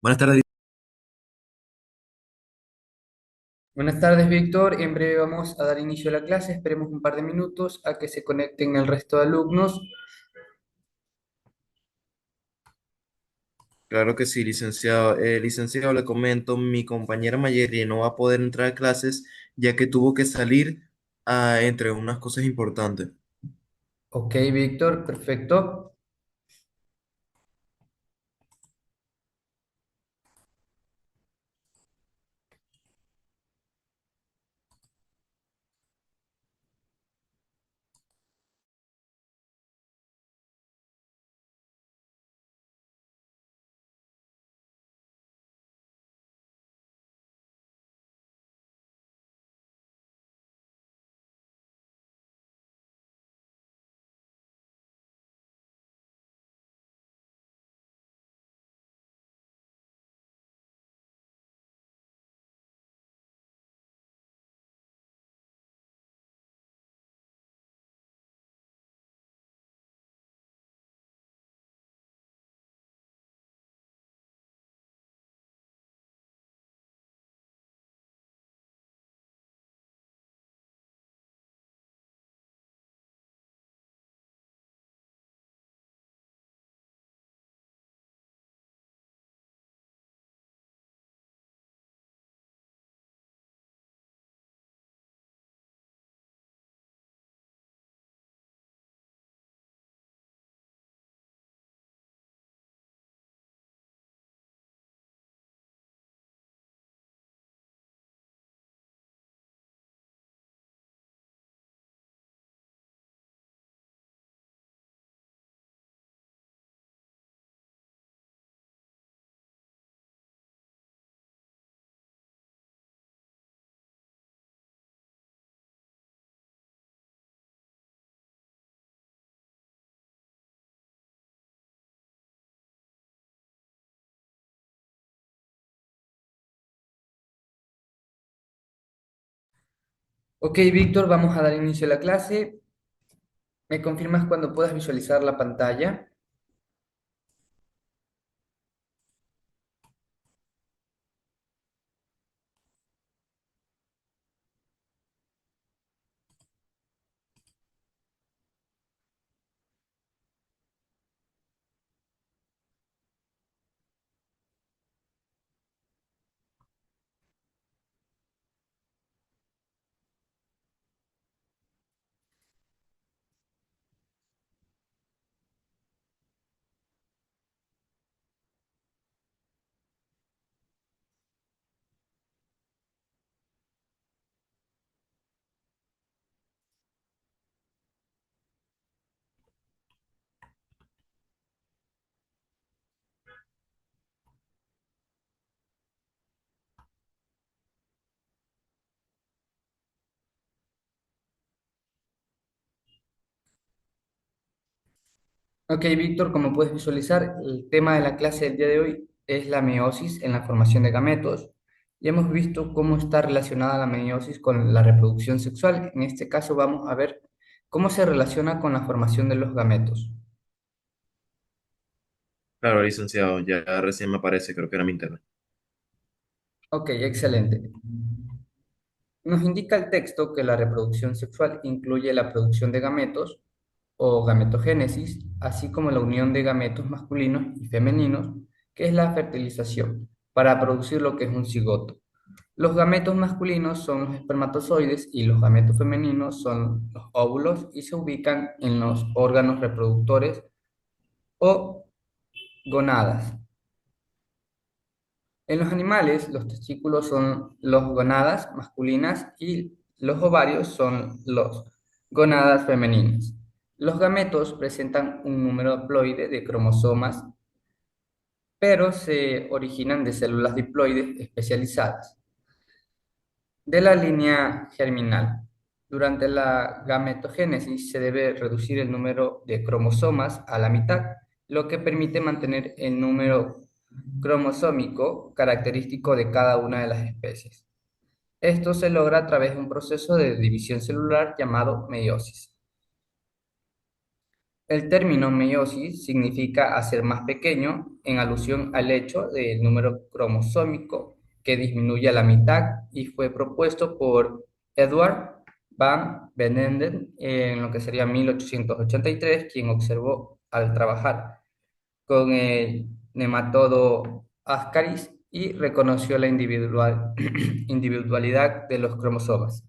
Buenas tardes. Buenas tardes, Víctor. En breve vamos a dar inicio a la clase. Esperemos un par de minutos a que se conecten el resto de alumnos. Claro que sí, licenciado. Licenciado, le comento, mi compañera Mayeri no va a poder entrar a clases ya que tuvo que salir entre unas cosas importantes. Ok, Víctor, perfecto. Ok, Víctor, vamos a dar inicio a la clase. ¿Me confirmas cuando puedas visualizar la pantalla? Ok, Víctor, como puedes visualizar, el tema de la clase del día de hoy es la meiosis en la formación de gametos. Ya hemos visto cómo está relacionada la meiosis con la reproducción sexual. En este caso vamos a ver cómo se relaciona con la formación de los gametos. Claro, licenciado, ya recién me aparece, creo que era mi internet. Ok, excelente. Nos indica el texto que la reproducción sexual incluye la producción de gametos o gametogénesis, así como la unión de gametos masculinos y femeninos, que es la fertilización, para producir lo que es un cigoto. Los gametos masculinos son los espermatozoides y los gametos femeninos son los óvulos y se ubican en los órganos reproductores o gonadas. En los animales, los testículos son los gonadas masculinas y los ovarios son los gonadas femeninas. Los gametos presentan un número haploide de cromosomas, pero se originan de células diploides especializadas de la línea germinal. Durante la gametogénesis se debe reducir el número de cromosomas a la mitad, lo que permite mantener el número cromosómico característico de cada una de las especies. Esto se logra a través de un proceso de división celular llamado meiosis. El término meiosis significa hacer más pequeño en alusión al hecho del número cromosómico que disminuye a la mitad y fue propuesto por Edward van Beneden en lo que sería 1883, quien observó al trabajar con el nematodo Ascaris y reconoció la individualidad de los cromosomas.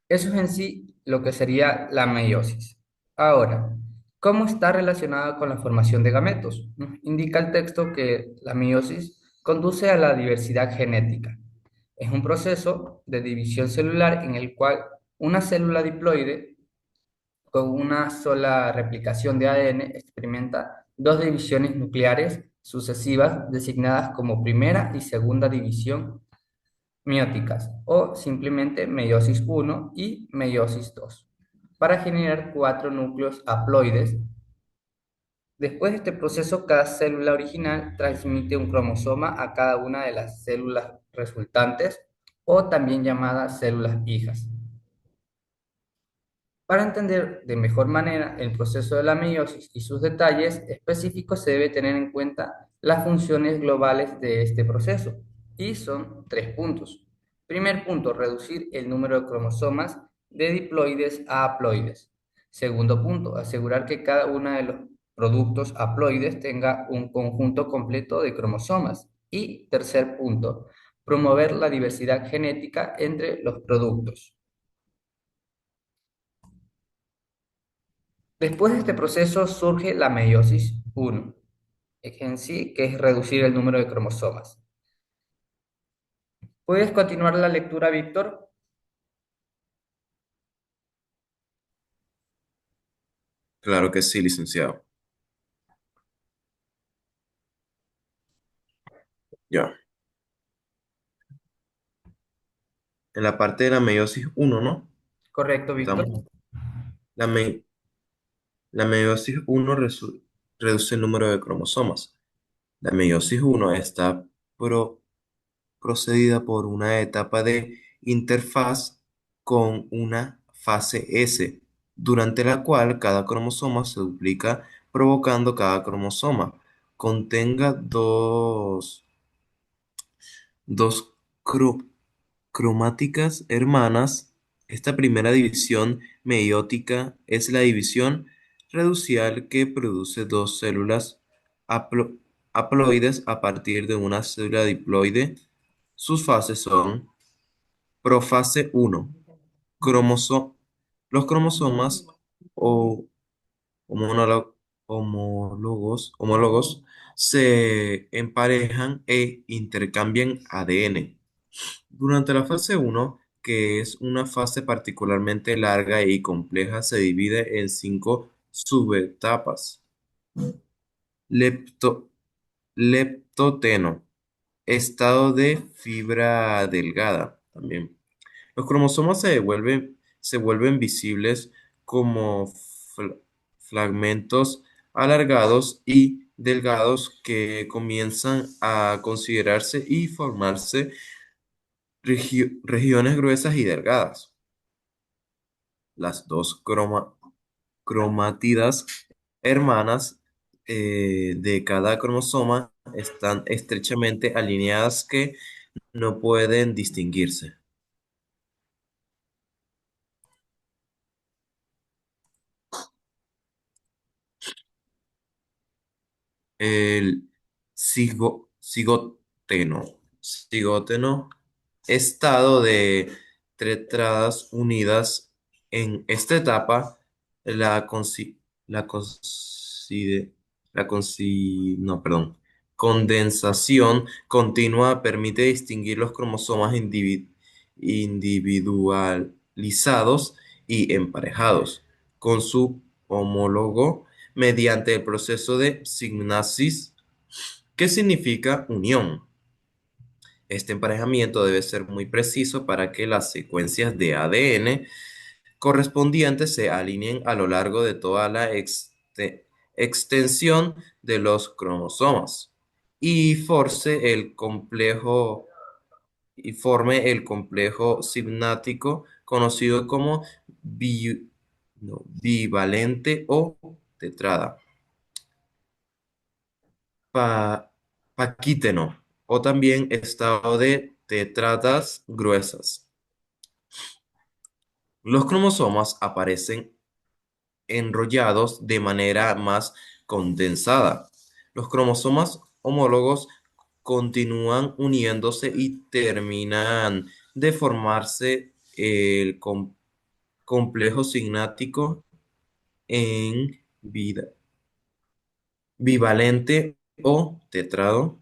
Eso es en sí lo que sería la meiosis. Ahora, ¿cómo está relacionada con la formación de gametos? Nos indica el texto que la meiosis conduce a la diversidad genética. Es un proceso de división celular en el cual una célula diploide con una sola replicación de ADN experimenta dos divisiones nucleares sucesivas designadas como primera y segunda división mióticas o simplemente meiosis uno y meiosis 2 para generar cuatro núcleos haploides. Después de este proceso, cada célula original transmite un cromosoma a cada una de las células resultantes o también llamadas células hijas. Para entender de mejor manera el proceso de la meiosis y sus detalles específicos, se debe tener en cuenta las funciones globales de este proceso, y son tres puntos. Primer punto, reducir el número de cromosomas de diploides a haploides. Segundo punto, asegurar que cada uno de los productos haploides tenga un conjunto completo de cromosomas. Y tercer punto, promover la diversidad genética entre los productos. Después de este proceso surge la meiosis uno, en sí, que es reducir el número de cromosomas. ¿Puedes continuar la lectura, Víctor? Claro que sí, licenciado. Ya. En la parte de la meiosis uno, ¿no? Correcto, Víctor. Estamos. La, me- la meiosis uno reduce el número de cromosomas. La meiosis uno está pro- procedida por una etapa de interfaz con una fase S, durante la cual cada cromosoma se duplica, provocando cada cromosoma contenga dos cro- cromáticas hermanas. Esta primera división meiótica es la división reducial que produce dos células haplo- haploides a partir de una célula diploide. Sus fases son profase uno. cromoso- los cromosomas o homónolo- homólogos se emparejan e intercambian ADN. Durante la fase uno, que es una fase particularmente larga y compleja, se divide en cinco subetapas. Lepto- leptoteno, estado de fibra delgada también. Los cromosomas se vuelven visibles como fragmentos alargados y delgados que comienzan a considerarse y formarse regiones gruesas y delgadas. Las dos cromátidas hermanas de cada cromosoma están estrechamente alineadas que no pueden distinguirse. El cigóteno, estado de tetradas unidas. En esta etapa, la consi- la conside- no, perdón, condensación continua permite distinguir los cromosomas individualizados y emparejados con su homólogo mediante el proceso de signasis, que significa unión. Este emparejamiento debe ser muy preciso para que las secuencias de ADN correspondientes se alineen a lo largo de toda la extensión de los cromosomas y forme el complejo sináptico conocido como no, bivalente o tetrada. Pa, paquíteno o también estado de tetradas gruesas. Los cromosomas aparecen enrollados de manera más condensada. Los cromosomas homólogos continúan uniéndose y terminan de formarse el complejo signático en vida bivalente o tetrado.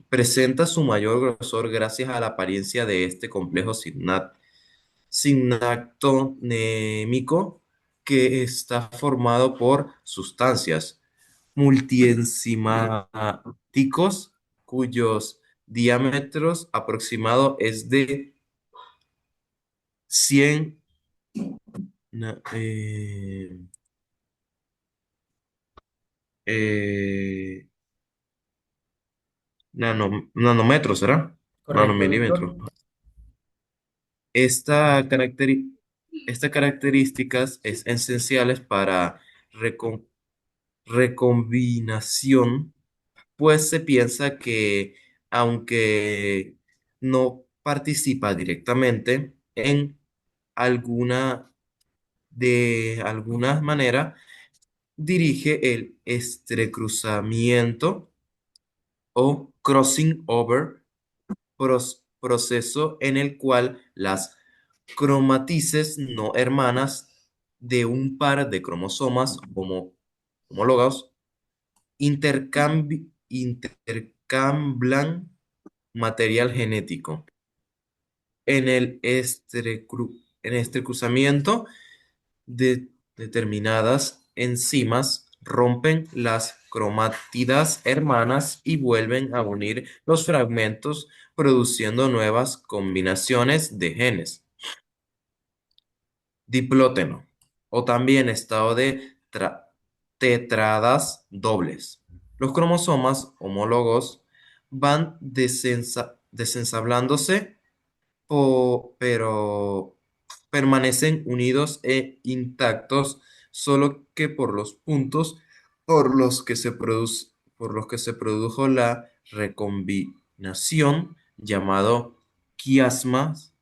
Presenta su mayor grosor gracias a la apariencia de este complejo signactonémico que está formado por sustancias multienzimáticos cuyos diámetros aproximado es de 100 na- eh, nanómetros, ¿será? Correcto, Nanomilímetros. Víctor. Esta estas características es esenciales para recon- recombinación, pues se piensa que aunque no participa directamente en alguna de alguna manera, dirige el estrecruzamiento o crossing over, proceso en el cual las cromatices no hermanas de un par de cromosomas homólogos intercambian material genético. En este cruzamiento, de determinadas enzimas rompen las cromátidas hermanas y vuelven a unir los fragmentos, produciendo nuevas combinaciones de genes. Diplóteno, o también estado de tetradas dobles. Los cromosomas homólogos van desensamblándose, pero permanecen unidos e intactos, solo que por los puntos por los que se produjo la recombinación, llamado quiasmas,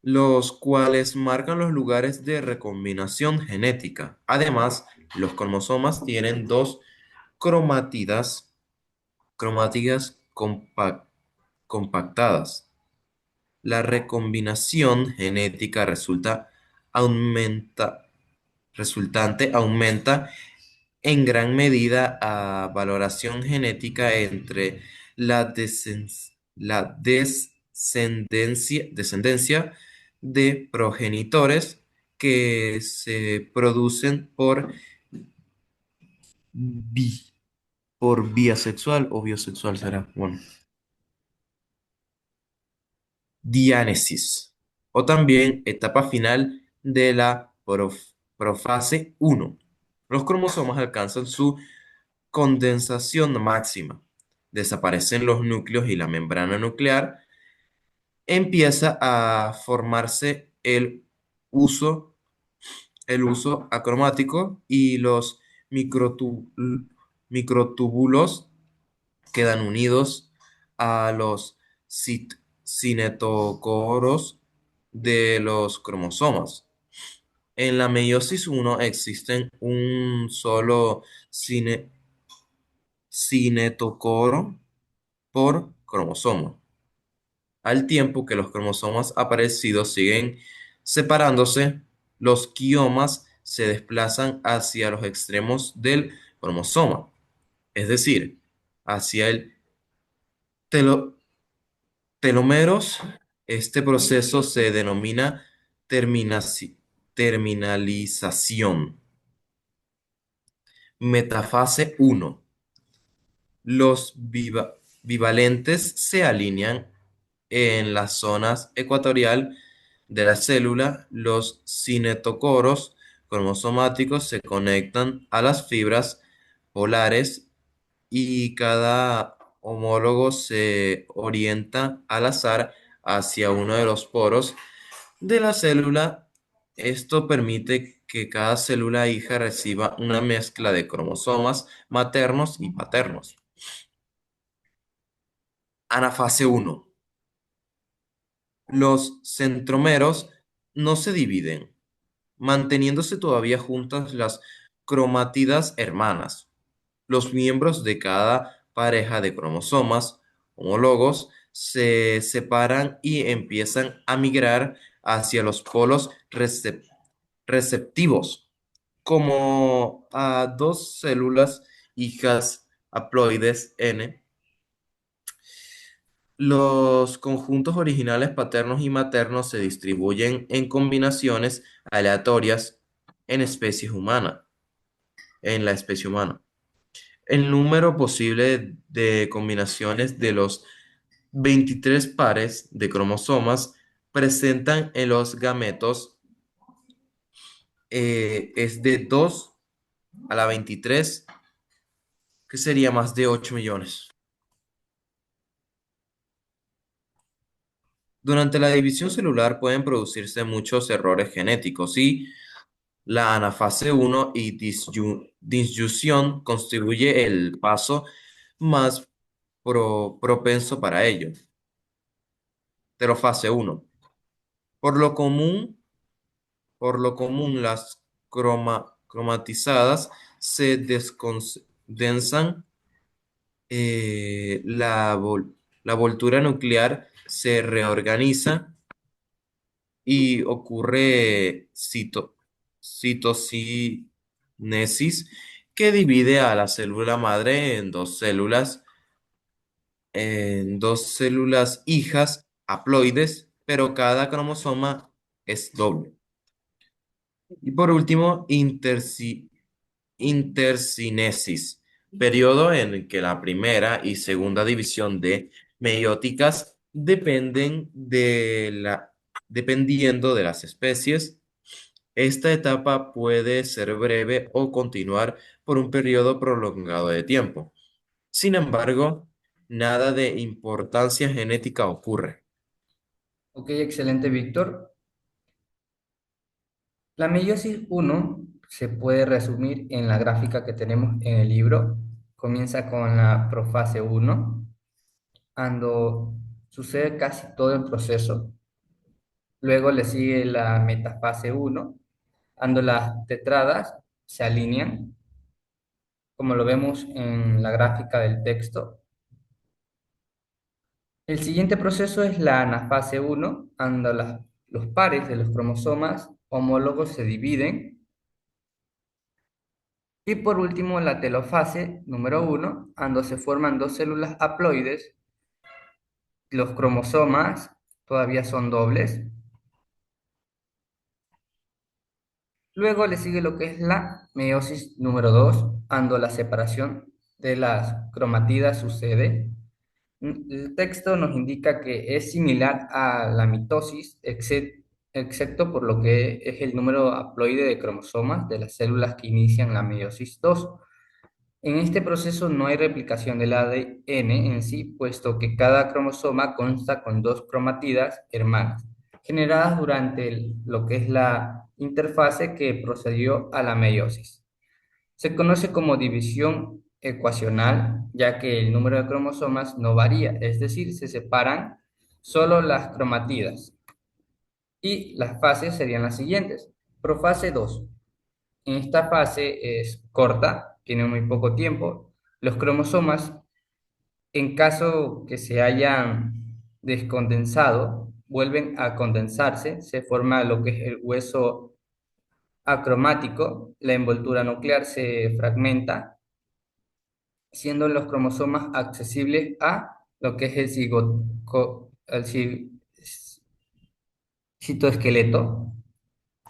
los cuales marcan los lugares de recombinación genética. Además, los cromosomas tienen dos cromátidas, cromátidas compactadas. La recombinación genética aumenta, resultante aumenta en gran medida a valoración genética entre la descendencia de progenitores que se producen bi- por vía sexual o biosexual será. Bueno, diánesis, o también etapa final de la profase 1. Los cromosomas alcanzan su condensación máxima. Desaparecen los núcleos y la membrana nuclear. Empieza a formarse uso, el uso acromático y los microtúbulos quedan unidos a los cinetocoros de los cromosomas. En la meiosis 1 existen un solo cinetocoro por cromosoma, al tiempo que los cromosomas aparecidos siguen separándose. Los quiomas se desplazan hacia los extremos del cromosoma, es decir, hacia el telo- telómeros. Este proceso se denomina terminalización. Metafase 1. Los bivalentes se alinean en las zonas ecuatorial de la célula. Los cinetocoros cromosomáticos se conectan a las fibras polares y cada homólogo se orienta al azar hacia uno de los poros de la célula Esto permite que cada célula hija reciba una mezcla de cromosomas maternos y paternos. Anafase 1. Los centrómeros no se dividen, manteniéndose todavía juntas las cromátidas hermanas. Los miembros de cada pareja de cromosomas homólogos se separan y empiezan a migrar hacia los polos receptivos, como a dos células hijas haploides N. Los conjuntos originales paternos y maternos se distribuyen en combinaciones aleatorias en especies humanas, en la especie humana. El número posible de combinaciones de los 23 pares de cromosomas presentan en los gametos es de 2 a la 23, que sería más de 8 millones. Durante la división celular pueden producirse muchos errores genéticos y la anafase 1 y disyusión constituye el paso más propenso para ello. Terofase 1. Por lo común, por lo común las cromatizadas se descondensan, la voltura nuclear se reorganiza y ocurre citocinesis, que divide a la célula madre en dos células hijas haploides, pero cada cromosoma es doble. Y por último, intercinesis, periodo en el que la primera y segunda división de meióticas dependiendo de las especies. Esta etapa puede ser breve o continuar por un periodo prolongado de tiempo. Sin embargo, nada de importancia genética ocurre. Ok, excelente, Víctor. La meiosis uno se puede resumir en la gráfica que tenemos en el libro. Comienza con la profase uno, cuando sucede casi todo el proceso. Luego le sigue la metafase uno, cuando las tetradas se alinean, como lo vemos en la gráfica del texto. El siguiente proceso es la anafase uno, cuando los pares de los cromosomas homólogos se dividen. Y por último, la telofase número uno, cuando se forman dos células haploides, los cromosomas todavía son dobles. Luego le sigue lo que es la meiosis número 2, cuando la separación de las cromatidas sucede. El texto nos indica que es similar a la mitosis, excepto por lo que es el número haploide de cromosomas de las células que inician la meiosis 2. En este proceso no hay replicación del ADN en sí, puesto que cada cromosoma consta con dos cromatidas hermanas, generadas durante lo que es la interfase que procedió a la meiosis. Se conoce como división ecuacional, ya que el número de cromosomas no varía, es decir, se separan solo las cromatidas. Y las fases serían las siguientes. Profase 2. En esta fase es corta, tiene muy poco tiempo. Los cromosomas, en caso que se hayan descondensado, vuelven a condensarse, se forma lo que es el hueso acromático, la envoltura nuclear se fragmenta, siendo los cromosomas accesibles a lo que es el citoesqueleto.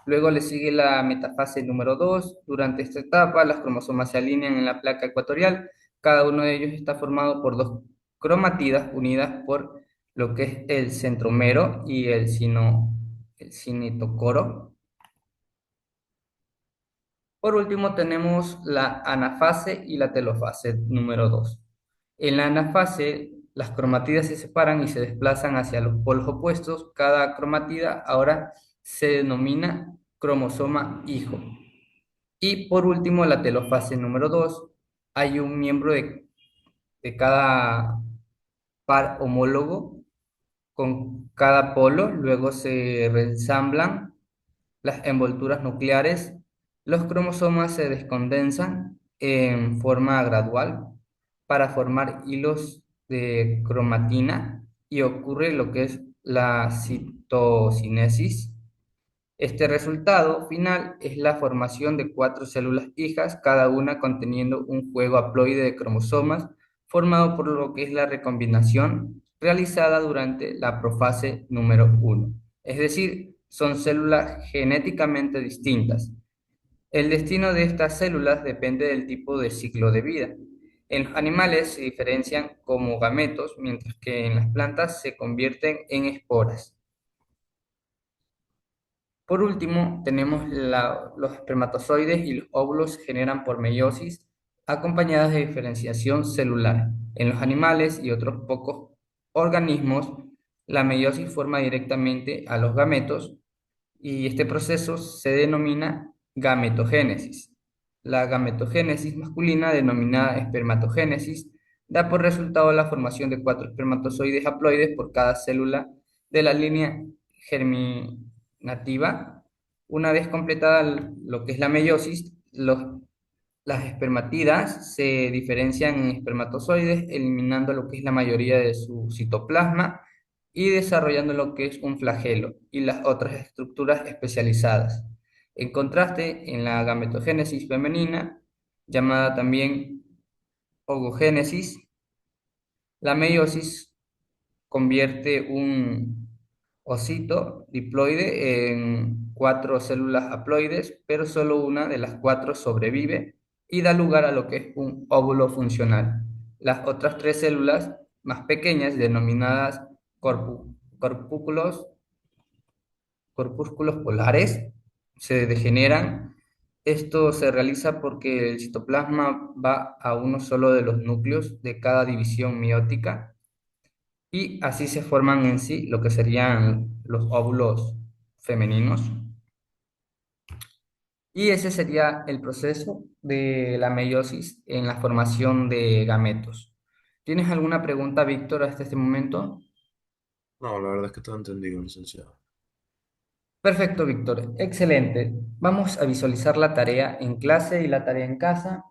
Luego le sigue la metafase número 2. Durante esta etapa, las cromosomas se alinean en la placa ecuatorial. Cada uno de ellos está formado por dos cromatidas unidas por lo que es el centromero y el cinetocoro. Por último, tenemos la anafase y la telofase número 2. En la anafase, las cromatidas se separan y se desplazan hacia los polos opuestos. Cada cromatida ahora se denomina cromosoma hijo. Y por último, la telofase número 2, hay un miembro de cada par homólogo con cada polo, luego se reensamblan las envolturas nucleares, los cromosomas se descondensan en forma gradual para formar hilos de cromatina y ocurre lo que es la citocinesis. Este resultado final es la formación de cuatro células hijas, cada una conteniendo un juego haploide de cromosomas, formado por lo que es la recombinación realizada durante la profase número uno. Es decir, son células genéticamente distintas. El destino de estas células depende del tipo de ciclo de vida. En los animales se diferencian como gametos, mientras que en las plantas se convierten en esporas. Por último, tenemos los espermatozoides y los óvulos se generan por meiosis acompañadas de diferenciación celular. En los animales y otros pocos organismos, la meiosis forma directamente a los gametos y este proceso se denomina gametogénesis. La gametogénesis masculina, denominada espermatogénesis, da por resultado la formación de cuatro espermatozoides haploides por cada célula de la línea germinativa. Una vez completada lo que es la meiosis, las espermatidas se diferencian en espermatozoides, eliminando lo que es la mayoría de su citoplasma y desarrollando lo que es un flagelo y las otras estructuras especializadas. En contraste, en la gametogénesis femenina, llamada también ogogénesis, la meiosis convierte un ocito diploide en cuatro células haploides, pero solo una de las cuatro sobrevive y da lugar a lo que es un óvulo funcional. Las otras tres células más pequeñas, denominadas corpúsculos, corpúsculos polares, se degeneran. Esto se realiza porque el citoplasma va a uno solo de los núcleos de cada división meótica y así se forman en sí lo que serían los óvulos femeninos. Y ese sería el proceso de la meiosis en la formación de gametos. ¿Tienes alguna pregunta, Víctor, hasta este momento? No, la verdad es que todo entendido, licenciado. Perfecto, Víctor. Excelente. Vamos a visualizar la tarea en clase y la tarea en casa.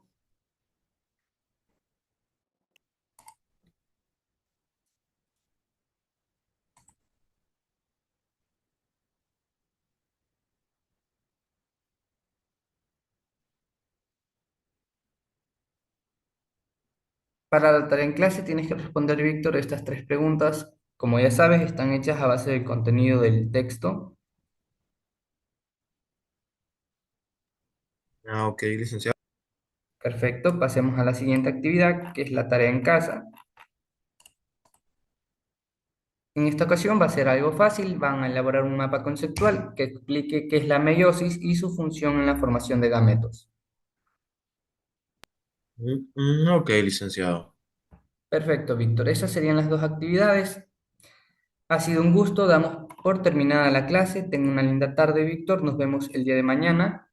Para la tarea en clase tienes que responder, Víctor, estas tres preguntas. Como ya sabes, están hechas a base del contenido del texto. Ah, ok, licenciado. Perfecto, pasemos a la siguiente actividad, que es la tarea en casa. En esta ocasión va a ser algo fácil, van a elaborar un mapa conceptual que explique qué es la meiosis y su función en la formación de gametos. Ok, licenciado. Perfecto, Víctor, esas serían las dos actividades. Ha sido un gusto, damos por terminada la clase. Tenga una linda tarde, Víctor, nos vemos el día de mañana.